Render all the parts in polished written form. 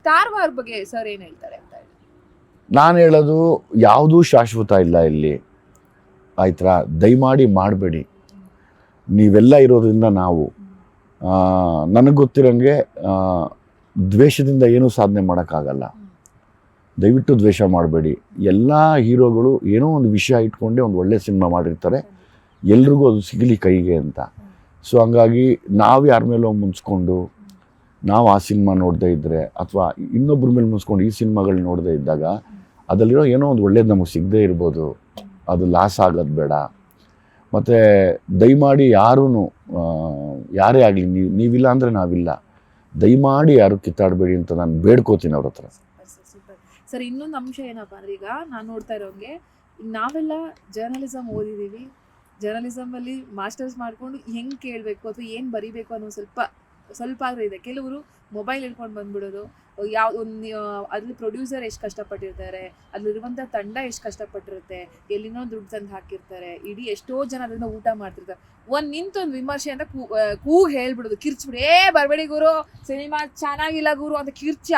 Star war ಬಗ್ಗೆ sir ಏನ್ ಹೇಳ್ತಾರೆ ಅಂತ ಹೇಳಿ? ನಾನು ಹೇಳೋದು ಯಾವುದೂ ಶಾಶ್ವತ ಇಲ್ಲ ಇಲ್ಲಿ, ಆಯ್ತಾ? ದಯಮಾಡಿ ಮಾಡಬೇಡಿ. ನೀವೆಲ್ಲ ಇರೋದ್ರಿಂದ ನಾವು ನನಗೆ ಗೊತ್ತಿರೋಂಗೆ ದ್ವೇಷದಿಂದ ಏನೂ ಸಾಧನೆ ಮಾಡೋಕ್ಕಾಗಲ್ಲ. ದಯವಿಟ್ಟು ದ್ವೇಷ ಮಾಡಬೇಡಿ. ಎಲ್ಲ ಹೀರೋಗಳು ಏನೋ ಒಂದು ವಿಷಯ ಇಟ್ಕೊಂಡೆ ಒಂದು ಒಳ್ಳೆ ಸಿನಿಮಾ ಮಾಡಿರ್ತಾರೆ, ಎಲ್ರಿಗೂ ಅದು ಸಿಗಲಿ ಕೈಗೆ ಅಂತ. ಸೊ ಹಂಗಾಗಿ ನಾವು ಯಾರ ಮೇಲೋ ಮುನ್ಸ್ಕೊಂಡು ನಾವು ಆ ಸಿನಿಮಾ ನೋಡದೇ ಇದ್ದರೆ ಅಥವಾ ಇನ್ನೊಬ್ಬರ ಮೇಲೆ ಮುನ್ಸ್ಕೊಂಡು ಈ ಸಿನಿಮಾಗಳು ನೋಡದೇ ಇದ್ದಾಗ ಅದರಲ್ಲಿರೋ ಏನೋ ಒಂದು ಒಳ್ಳೇದು ನಮಗೆ ಸಿಗದೇ ಇರ್ಬೋದು. ಅದು ಲಾಸ್ ಆಗೋದು ಬೇಡ. ಮತ್ತು ದಯಮಾಡಿ ಯಾರೂ ಯಾರೇ ಆಗಲಿ, ನೀವಿಲ್ಲ ಅಂದರೆ ನಾವಿಲ್ಲ, ದಯಮಾಡಿ ಯಾರು ಕಿತ್ತಾಡಬೇಡಿ ಅಂತ ನಾನು ಬೇಡ್ಕೋತೀನಿ ಅವ್ರ ಹತ್ರ. ಸರ್ ಇನ್ನೊಂದು ಅಂಶ ಏನಪ್ಪ ಅಂದರೆ, ಈಗ ನಾನು ನೋಡ್ತಾ ಇರೋಂಗೆ ಈಗ ನಾವೆಲ್ಲ ಜರ್ನಲಿಸಮ್ ಓದಿದ್ದೀವಿ, ಜರ್ನಲಿಸಮಲ್ಲಿ ಮಾಸ್ಟರ್ಸ್ ಮಾಡಿಕೊಂಡು ಹೆಂಗೆ ಕೇಳಬೇಕು ಅಥವಾ ಏನು ಬರಿಬೇಕು ಅನ್ನೋ ಸ್ವಲ್ಪ ಆದರೂ ಇದೆ. ಕೆಲವರು ಮೊಬೈಲ್ ಹಿಡ್ಕೊಂಡು ಬಂದ್ಬಿಡೋದು, ಯಾವ ಒಂದು ಅದ್ರಲ್ಲಿ ಪ್ರೊಡ್ಯೂಸರ್ ಎಷ್ಟು ಕಷ್ಟಪಟ್ಟಿರ್ತಾರೆ, ಅಲ್ಲಿರುವಂಥ ತಂಡ ಎಷ್ಟು ಕಷ್ಟಪಟ್ಟಿರುತ್ತೆ, ಎಲ್ಲಿನೋ ದುಡ್ಡು ತಂದು ಹಾಕಿರ್ತಾರೆ, ಇಡೀ ಎಷ್ಟೋ ಜನ ಅದರಿಂದ ಊಟ ಮಾಡ್ತಿರ್ತಾರೆ. ನಿಂತೊಂದು ವಿಮರ್ಶೆ ಅಂತ ಕೂಗು ಹೇಳ್ಬಿಡೋದು, ಕಿರ್ಚ್ಬಿಡಿ, ಬರಬೇಡಿ ಗುರು, ಸಿನಿಮಾ ಚೆನ್ನಾಗಿಲ್ಲ ಗುರು ಅಂತ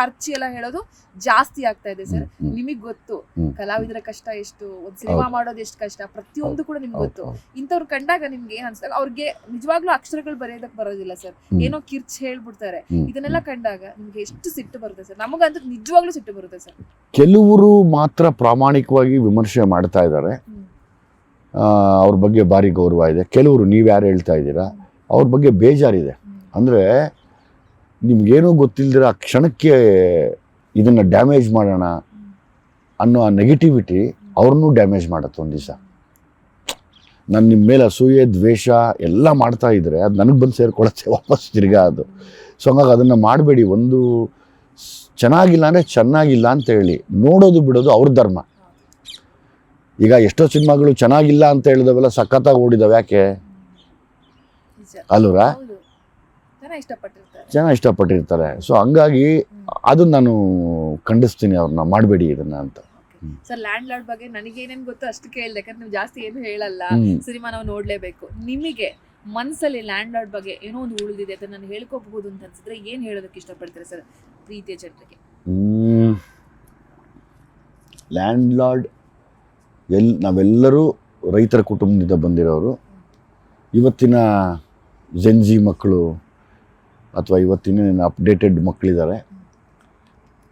ಅರ್ಚಿ ಎಲ್ಲ ಹೇಳೋದು ಜಾಸ್ತಿ ಆಗ್ತಾ ಇದೆ ಸರ್. ನಿಮಗೆ ಗೊತ್ತು ಕಲಾವಿದರ ಕಷ್ಟ ಎಷ್ಟು, ಒಂದು ಸಿನಿಮಾ ಮಾಡೋದು ಎಷ್ಟು ಕಷ್ಟ, ಪ್ರತಿಯೊಂದು ಕೂಡ ನಿಮ್ಗೆ ಗೊತ್ತು. ಇಂಥವ್ರು ಕಂಡಾಗ ನಿಮ್ಗೆ ಏನ್ ಅನ್ಸ್ದಾಗ, ಅವ್ರಿಗೆ ನಿಜವಾಗ್ಲೂ ಅಕ್ಷರಗಳು ಬರೆಯೋದಕ್ಕೆ ಬರೋದಿಲ್ಲ ಸರ್, ಏನೋ ಕಿರ್ಚ್ ಹೇಳ್ಬಿಡ್ತಾರೆ. ಇದನ್ನೆಲ್ಲ ಕಂಡಾಗ ನಿಮ್ಗೆ ಎಷ್ಟು ಸಿಟ್ಟು ಬರುತ್ತೆ ಸರ್? ನಮಗಂತೂ ನಿಜವಾಗ್ಲೂ ಸಿಟ್ಟು ಬರುತ್ತೆ ಸರ್. ಕೆಲವರು ಮಾತ್ರ ಪ್ರಾಮಾಣಿಕವಾಗಿ ವಿಮರ್ಶೆ ಮಾಡ್ತಾ ಇದ್ದಾರೆ, ಅವ್ರ ಬಗ್ಗೆ ಭಾರಿ ಗೌರವ ಇದೆ. ಕೆಲವರು ನೀವು ಯಾರು ಹೇಳ್ತಾ ಇದ್ದೀರಾ ಅವ್ರ ಬಗ್ಗೆ ಬೇಜಾರಿದೆ. ಅಂದರೆ ನಿಮ್ಗೇನೂ ಗೊತ್ತಿಲ್ದಿರ ಆ ಕ್ಷಣಕ್ಕೆ ಇದನ್ನು ಡ್ಯಾಮೇಜ್ ಮಾಡೋಣ ಅನ್ನೋ ಆ ನೆಗೆಟಿವಿಟಿ ಅವ್ರನ್ನೂ ಡ್ಯಾಮೇಜ್ ಮಾಡುತ್ತೆ. ಒಂದು ದಿವಸ ನಾನು ನಿಮ್ಮ ಮೇಲೆ ಅಸೂಯೆ ದ್ವೇಷ ಎಲ್ಲ ಮಾಡ್ತಾ ಇದ್ದರೆ ಅದು ನನಗೆ ಬಂದು ಸೇರಿಕೊಳ್ಳುತ್ತೆ ವಾಪಸ್ ತಿರ್ಗಾ ಅದು. ಸೊ ಹಂಗಾಗಿ ಅದನ್ನು ಮಾಡಬೇಡಿ. ಒಂದು ಚೆನ್ನಾಗಿಲ್ಲ ಅಂದರೆ ಚೆನ್ನಾಗಿಲ್ಲ ಅಂತ ಹೇಳಿ ನೋಡೋದು ಬಿಡೋದು ಅವ್ರ ಧರ್ಮ. ಈಗ ಎಷ್ಟೋ ಸಿನಿಮಾಗಳು ಚೆನ್ನಾಗಿಲ್ಲ ಅಂತ ಹೇಳಿದವೆಲ್ಲ ಸಖತ್ತಾಗಿ ಓಡಿದಾವೆ, ಯಾಕೆ ಅಲ್ವರಾ? ಜನ ಇಷ್ಟಪಟ್ಟಿರ್ತಾರೆ. ಸೊ ಹಂಗಾಗಿ ಅದನ್ನ ನಾನು ಖಂಡಿಸ್ತೀನಿ, ಅವ್ರನ್ನ ಮಾಡಬೇಡಿ ಇದನ್ನ ಅಂತ. ಸರ್ ಲ್ಯಾಂಡ್ ಲಾರ್ಡ್ ಬಗ್ಗೆ ನನಗೇನೇನು ಗೊತ್ತು ಅಷ್ಟು ಕೇಳಿದೆ, ಯಾಕಂದ್ರೆ ನೀವು ಜಾಸ್ತಿ ಏನು ಹೇಳಲ್ಲ, ಸಿನಿಮಾ ನಾವು ನೋಡಲೇಬೇಕು. ನಿಮಗೆ ಮನಸ್ಸಲ್ಲಿ ಲ್ಯಾಂಡ್ ಲಾರ್ಡ್ ಬಗ್ಗೆ ಏನೋ ಒಂದು ಉಳಿದಿದೆ ಅಂತ ನಾನು ಹೇಳ್ಕೋಬಹುದು ಅಂತ ಅನ್ಸಿದ್ರೆ ಏನು ಹೇಳೋದಕ್ಕೆ ಇಷ್ಟಪಡ್ತೀರಾ ಸರ್ ಪ್ರೀತಿಯ ಜನರಿಗೆ? ಲ್ಯಾಂಡ್ ಲಾರ್ಡ್ ನಾವೆಲ್ಲರೂ ರೈತರ ಕುಟುಂಬದಿಂದ ಬಂದಿರೋರು. ಇವತ್ತಿನ ಜೆನ್ಜಿ ಮಕ್ಕಳು ಅಥವಾ ಇವತ್ತಿನ ಅಪ್ಡೇಟೆಡ್ ಮಕ್ಕಳಿದ್ದಾರೆ.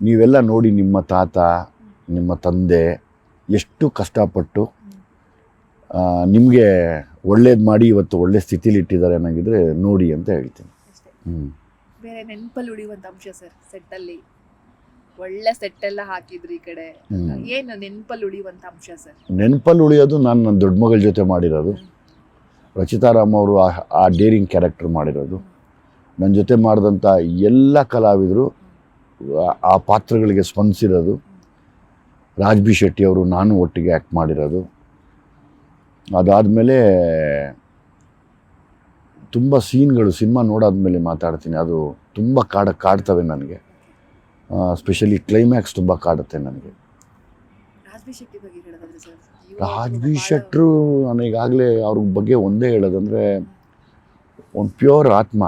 ನೀವೆಲ್ಲ ನೋಡಿ ನಿಮ್ಮ ತಾತ ನಿಮ್ಮ ತಂದೆ ಎಷ್ಟು ಕಷ್ಟಪಟ್ಟು ನಿಮಗೆ ಒಳ್ಳೇದು ಮಾಡಿ ಇವತ್ತು ಒಳ್ಳೆ ಸ್ಥಿತಿಲಿ ಇಟ್ಟಿದ್ದಾರೆ ಅನ್ನೋಂಗಿದ್ರೆ ನೋಡಿ ಅಂತ ಹೇಳ್ತೀನಿ. ಬೇರೆ ನೆನಪಲ್ಲಿ ಉಳಿಯುವಂಥ ಅಂಶ ಸರ್, ಸೆಟ್ಟಲ್ಲಿ ಒಳ್ಳೆ ಸೆಟ್ ಎಲ್ಲ ಹಾಕಿದ್ರು ಈ ಕಡೆ, ಏನು ನೆನಪಲ್ಲಿ ಉಳಿಯುವಂಥ ಅಂಶ ಸರ್? ನೆನಪಲ್ಲಿ ಉಳಿಯೋದು ನಾನು ನನ್ನ ದೊಡ್ಡ ಮಗಳ ಜೊತೆ ಮಾಡಿರೋದು, ರಚಿತಾರಾಮ್ ಅವರು ಆ ಡೇರಿಂಗ್ ಕ್ಯಾರೆಕ್ಟರ್ ಮಾಡಿರೋದು, ನನ್ನ ಜೊತೆ ಮಾಡಿದಂಥ ಎಲ್ಲ ಕಲಾವಿದರು ಆ ಪಾತ್ರಗಳಿಗೆ ಸ್ಪಂದಿಸಿರೋದು, ರಾಜ್ ಬಿ ಶೆಟ್ಟಿ ಅವರು ನಾನು ಒಟ್ಟಿಗೆ ಆ್ಯಕ್ಟ್ ಮಾಡಿರೋದು. ಅದಾದಮೇಲೆ ತುಂಬ ಸೀನ್ಗಳು ಸಿನಿಮಾ ನೋಡಾದ್ಮೇಲೆ ಮಾತಾಡ್ತೀನಿ, ಅದು ತುಂಬ ಕಾಡ್ತವೆ ನನಗೆ. ಸ್ಪೆಷಲಿ ಕ್ಲೈಮ್ಯಾಕ್ಸ್ ತುಂಬ ಕಾಡುತ್ತೆ ನನಗೆ. ರಾಜ್ ಬಿ ಶೆಟ್ರು ನಾನು ಈಗಾಗಲೇ ಅವ್ರ ಬಗ್ಗೆ ಒಂದೇ ಹೇಳೋದಂದರೆ, ಒಂದು ಪ್ಯೂರ್ ಆತ್ಮ,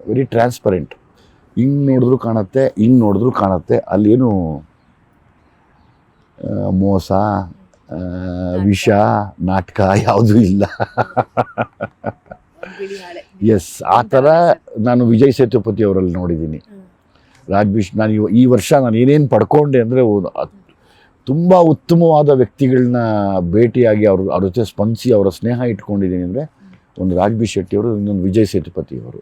ವೆರಿ ಟ್ರಾನ್ಸ್ಪರೆಂಟ್. ಹಿಂಗೆ ನೋಡಿದ್ರು ಕಾಣುತ್ತೆ, ಹಿಂಗೆ ನೋಡಿದ್ರು ಕಾಣುತ್ತೆ, ಅಲ್ಲೇನು ಮೋಸ ವಿಷ ನಾಟಕ ಯಾವುದೂ ಇಲ್ಲ. ಎಸ್, ಆ ಥರ ನಾನು ವಿಜಯ್ ಸೇತುಪತಿ ಅವರಲ್ಲಿ ನೋಡಿದ್ದೀನಿ. ನಾನು ಈ ವರ್ಷ ನಾನು ಏನೇನು ಪಡ್ಕೊಂಡೆ ಅಂದರೆ, ತುಂಬ ಉತ್ತಮವಾದ ವ್ಯಕ್ತಿಗಳನ್ನ ಭೇಟಿಯಾಗಿ ಅವ್ರ ಜೊತೆ ಸ್ಪಂದಿಸಿ ಅವರ ಸ್ನೇಹ ಇಟ್ಕೊಂಡಿದ್ದೀನಿ. ಅಂದರೆ ಒಂದು ರಾಜ್ ಬಿ ಶೆಟ್ಟಿ ಅವರು, ಇನ್ನೊಂದು ವಿಜಯ್ ಸೇತುಪತಿ ಅವರು.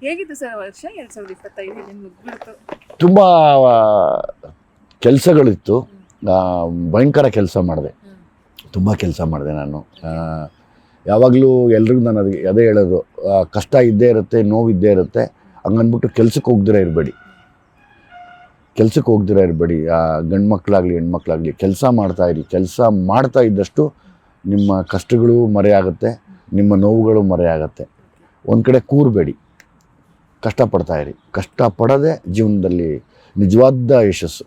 ತುಂಬ ಕೆಲಸಗಳಿತ್ತು, ಭಯಂಕರ ಕೆಲಸ ಮಾಡಿದೆ, ತುಂಬ ಕೆಲಸ ಮಾಡಿದೆ ನಾನು. ಯಾವಾಗಲೂ ಎಲ್ರಿಗೂ ನಾನು ಅದೇ ಹೇಳೋದು, ಕಷ್ಟ ಇದ್ದೇ ಇರುತ್ತೆ, ನೋವಿದ್ದೇ ಇರುತ್ತೆ, ಹಂಗನ್ಬಿಟ್ಟು ಕೆಲ್ಸಕ್ಕೆ ಹೋಗ್ದಿರ ಇರಬೇಡಿ. ಗಂಡು ಮಕ್ಕಳಾಗಲಿ ಹೆಣ್ಮಕ್ಳಾಗಲಿ ಕೆಲಸ ಮಾಡ್ತಾಯಿರಿ. ಕೆಲಸ ಮಾಡ್ತಾ ಇದ್ದಷ್ಟು ನಿಮ್ಮ ಕಷ್ಟಗಳು ಮರೆಯಾಗುತ್ತೆ, ನಿಮ್ಮ ನೋವುಗಳು ಮರೆಯಾಗತ್ತೆ. ಒಂದು ಕಡೆ ಕೂರಬೇಡಿ, ಕಷ್ಟಪಡ್ತಾಯಿರಿ. ಕಷ್ಟಪಡೋದೇ ಜೀವನದಲ್ಲಿ ನಿಜವಾದ ಯಶಸ್ಸು.